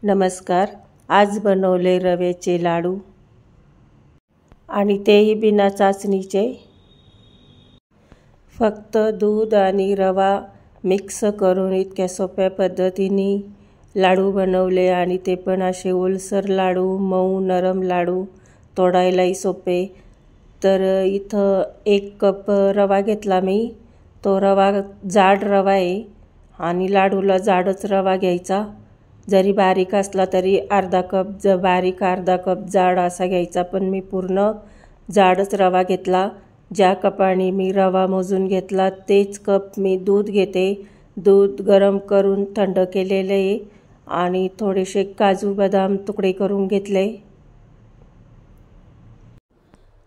नमस्कार. आज बनवले रव्याचे लाडू आणि तेही बिना चाचणीचे. फक्त दूध आणि रवा मिक्स करून इतक्या सोप्या पद्धतीने लाडू बनवले आणि ते पण असे ओलसर लाडू, मऊ नरम लाडू, तोडायलाही सोपे. तर इथं 1 कप रवा घेतला मी. तो रवा जाड रवा आहे आणि लाडूला जाडच रवा घ्यायचा. जरी बारीक असला तरी अर्धा कप बारीक, अर्धा कप जाड असा घ्यायचा. पण मी पूर्ण जाडच रवा घेतला. ज्या कपाने मी रवा मोजून घेतला तेच कप मी दूध घेते. दूध गरम करून थंड केलेले आहे आणि थोडेसे काजू बदाम तुकडे करून घेतले.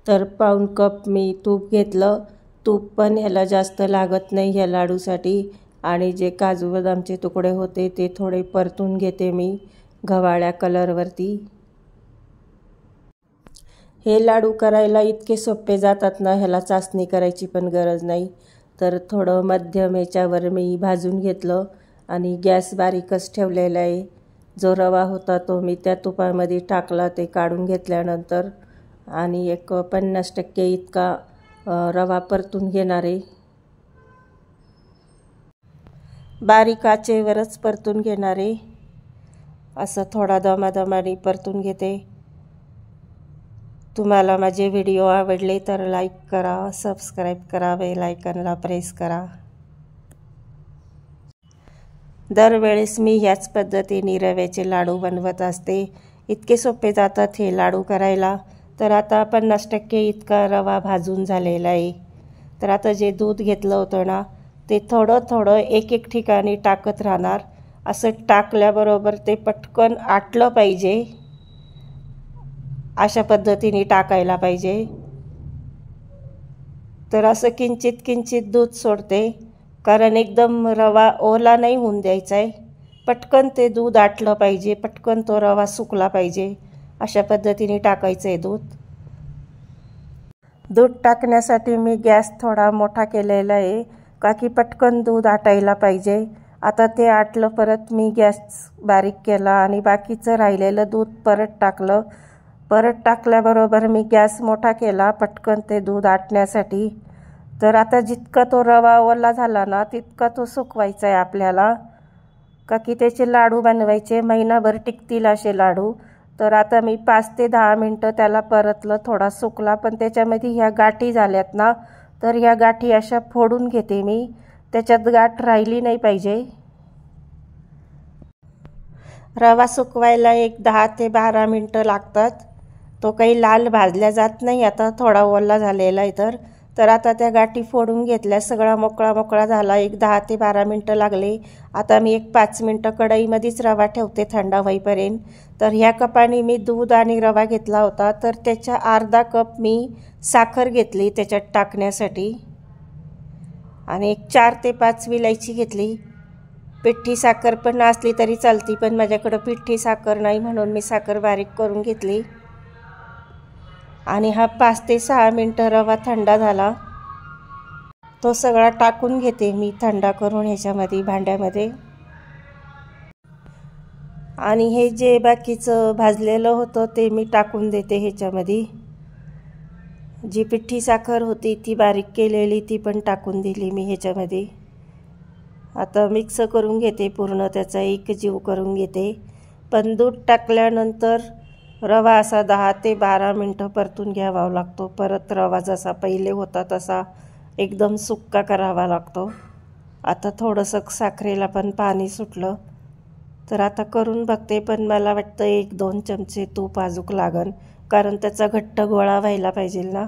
तर पाऊण कप मी तूप घेतलं. तूप पण ह्याला जास्त लागत नाही ह्या लाडूसाठी. आणि जे काजू बदामचे तुकडे होते ते थोडे परतून घेते मी गव्हाळ्या कलरवरती. हे लाडू करायला इतके सोपे जातात ना, ह्याला चाचणी करायची पण गरज नाही. तर थोडं मध्यम ह्याच्यावर मी भाजून घेतलं आणि गॅस बारीकच ठेवलेला आहे. जो रवा होता तो मी त्या तुपामध्ये टाकला ते काढून घेतल्यानंतर आणि एक 50% इतका रवा परतून घेणार आहे. बारीक आचेवरच परतून घेणार आहे. असं थोडा दमादमाने परतून घेते. तुम्हाला माझे व्हिडिओ आवडले तर लाईक करा, सबस्क्राईब करा, बेल आयकॉनला प्रेस करा. दरवेळेस मी ह्याच पद्धतीने रव्याचे लाडू बनवत असते. इतके सोपे जातात हे लाडू करायला. तर आता 50% इतका रवा भाजून झालेला आहे. तर आता जे दूध घेतलं होतं ना ते थोडं थोडं एक ठिकाणी टाकत राहणार. असं टाकल्याबरोबर ते पटकन आटलं पाहिजे. अशा पद्धतीने टाकायला पाहिजे. तर असं किंचित किंचित दूध सोडते कारण एकदम रवा ओला नाही होऊन द्यायचा आहे. पटकन ते दूध आटलं पाहिजे, पटकन तो रवा सुकला पाहिजे. अशा पद्धतीने टाकायचं आहे दूध. दूध टाकण्यासाठी मी गॅस थोडा मोठा केलेला आहे का की पटकन दूध आटायला पाहिजे. आता ते आटलं. परत मी गॅस बारीक केला आणि बाकीचं राहिलेलं दूध परत टाकलं. परत टाकल्याबरोबर मी गॅस मोठा केला पटकन ते दूध आटण्यासाठी. तर आता जितका तो रवा ओला झाला ना तितका तो सुकवायचा आहे आपल्याला का की त्याचे लाडू बनवायचे. महिनाभर टिकतील असे लाडू. तर आता मी 5 ते 10 मिनटं त्याला परतलं. थोडा सुकला पण त्याच्यामध्ये ह्या गाठी झाल्यात ना तर ह्या गाठी अशा फोडून घेते मी. त्याच्यात गाठ राहिली नाही पाहिजे. रवा सुकवायला एक 10 ते 12 मिनटं लागतात. तो काही लाल भाजल्या जात नाही. आता थोडा ओला झालेला आहे. तर आता त्या गाठी फोडून घेतल्या. सगळा मोकळा मोकळा झाला. एक 10 ते 12 मिनटं लागले. आता मी एक 5 मिनटं कढईमध्येच रवा ठेवते थंड होईपर्यंत. तर ह्या कपाने मी दूध आणि रवा घेतला होता तर त्याच्या अर्धा कप मी साखर घेतली त्याच्यात टाकण्यासाठी आणि एक 4 ते 5 विलायची घेतली. पिठी साखर पण असली तरी चालती पण माझ्याकडं पिठी साखर नाही म्हणून मी साखर बारीक करून घेतली. आणि हा 5 ते 6 मिनटं रवा थंडा झाला. तो सगळा टाकून घेते मी थंडा करून ह्याच्यामध्ये भांड्यामध्ये. आणि हे जे बाकीचं भाजलेलं होतं ते मी टाकून देते ह्याच्यामध्ये. जी पिठी साखर होती ती बारीक केलेली ती पण टाकून दिली मी ह्याच्यामध्ये. आता मिक्स करून घेते पूर्ण. त्याचा एक जीव करून घेते. पण दूध टाकल्यानंतर रवा असा 10 ते 12 मिनटं परतून घ्यावा लागतो. परत रवा जसा पहिले होता तसा एकदम सुक्का करावा लागतो. आता थोडंसं साखरेला पण पाणी सुटलं. तर आता करून बघते पण मला वाटतं 1-2 चमचे तूप अजूक लागन कारण त्याचा घट्ट गोळा व्हायला पाहिजे ना.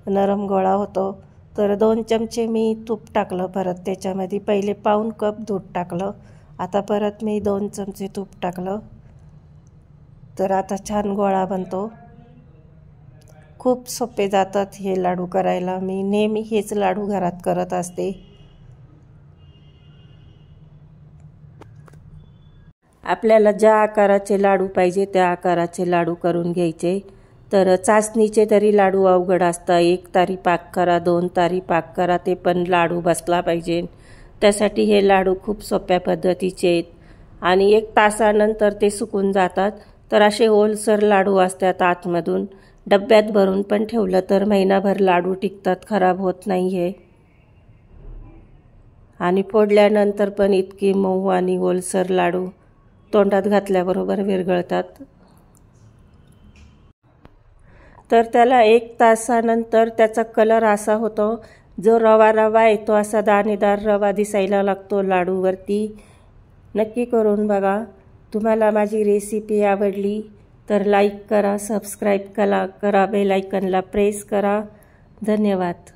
नरम गोळा होतो. तर 2 चमचे मी तूप टाकलं परत त्याच्यामध्ये. पहिले पाऊण कप दूध टाकलं. आता परत मी 2 चमचे तूप टाकलं. तर आता छान गोळा बनतो. खूप सोपे जातात हे लाडू करायला. मी नेहमी हेच लाडू घरात करत असते. आपल्याला ज्या आकाराचे लाडू पाहिजे त्या आकाराचे लाडू करून घ्यायचे. तर चाचणीचे तरी लाडू अवघड असतात. 1 तारी पाक करा, 2 तारी पाक करा, ते पण लाडू बसला पाहिजे. त्यासाठी हे लाडू खूप सोप्या पद्धतीचे आहेत आणि 1 तासानंतर ते सुकून जातात. तर असे ओलसर लाडू असतात आतमधून. डब्यात भरून पण ठेवलं तर महिनाभर लाडू टिकतात, खराब होत नाही आहे. आणि फोडल्यानंतर पण इतकी मऊ आणि ओलसर लाडू तोंडात घातल्याबरोबर विरघळतात. तर त्याला 1 तासानंतर त्याचा कलर असा होतो, जो रवा रवा आहे तो असा दाणेदार रवा दिसायला लागतो लाडूवरती. नक्की करून बघा. तुम्हाला माझी रेसिपी आवडली तर लाईक करा, सबस्क्राईब करा, बेल आयकनला प्रेस करा. धन्यवाद.